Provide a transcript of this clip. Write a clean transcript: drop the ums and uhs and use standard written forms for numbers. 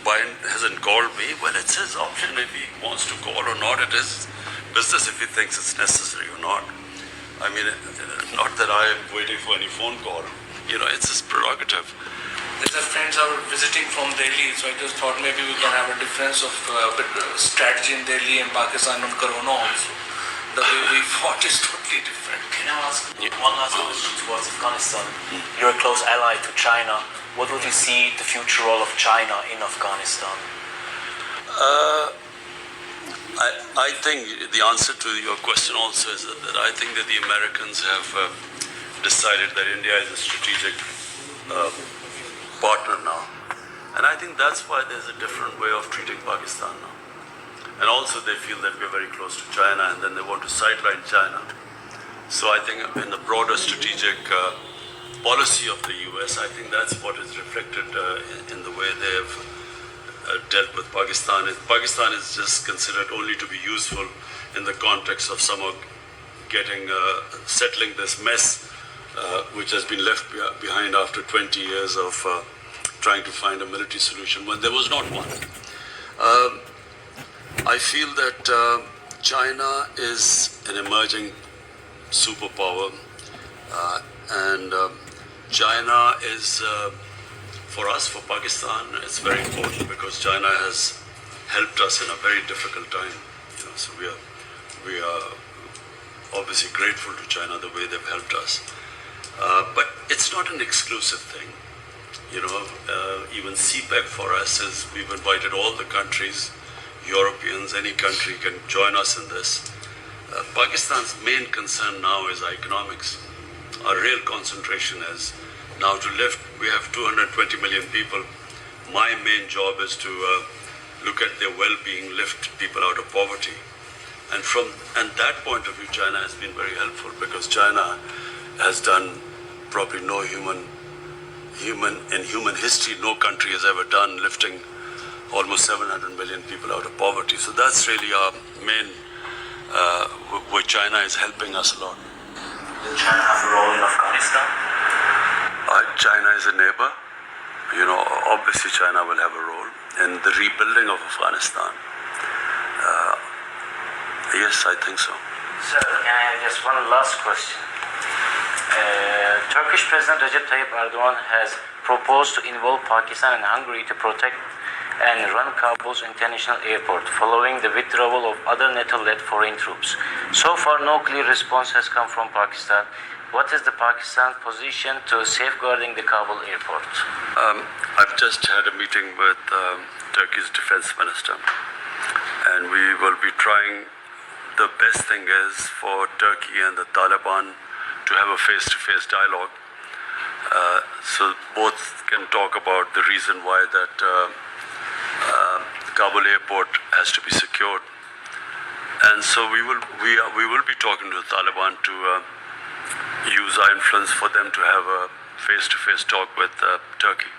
hasn't called me. Well, it's his option if he wants to call or not. It is business if he thinks it's necessary or not. I mean, not that I am waiting for any phone call. It's his prerogative. There's a friends are visiting from Delhi, so I just thought maybe we can have a difference of strategy in Delhi and Pakistan on Corona also. The way we fought is totally different. Can I ask one last question towards Afghanistan? You're a close ally to China. What would you see the future role of China in Afghanistan? I think the answer to your question also is that I think that the Americans have decided that India is a strategic partner now. And I think that's why there's a different way of treating Pakistan now. And also they feel that we're very close to China and then they want to sideline China. So I think in the broader strategic policy of the US, I think that's what is reflected in the way they have dealt with Pakistan. Pakistan is just considered only to be useful in the context of somehow settling this mess which has been left behind after 20 years of trying to find a military solution when there was not one. I feel that China is an emerging superpower and China is, for us, for Pakistan, it's very important because China has helped us in a very difficult time. So we are obviously grateful to China the way they've helped us. But it's not an exclusive thing. Even CPEC for us is we've invited all the countries, Europeans, any country can join us in this. Pakistan's main concern now is economics. Our real concentration is now to lift. We have 220 million people. My main job is to look at their well-being, lift people out of poverty. And that point of view, China has been very helpful because China has done probably no human history, no country has ever done, lifting almost 700 million people out of poverty. So that's really our main, where China is helping us a lot. Will China have a role in Afghanistan? China is a neighbor. Obviously China will have a role in the rebuilding of Afghanistan. Yes, I think so. Sir, can I have just one last question? Turkish President Recep Tayyip Erdogan has proposed to involve Pakistan and Hungary to protect and run Kabul's international airport following the withdrawal of other NATO-led foreign troops. So far, no clear response has come from Pakistan. What is the Pakistan position to safeguarding the Kabul airport? I've just had a meeting with Turkey's defense minister, and we will be trying. The best thing is for Turkey and the Taliban to have a face-to-face dialogue, so both can talk about the reason why that Kabul airport has to be secured. And so we will be talking to the Taliban to use our influence for them to have a face-to-face talk with Turkey.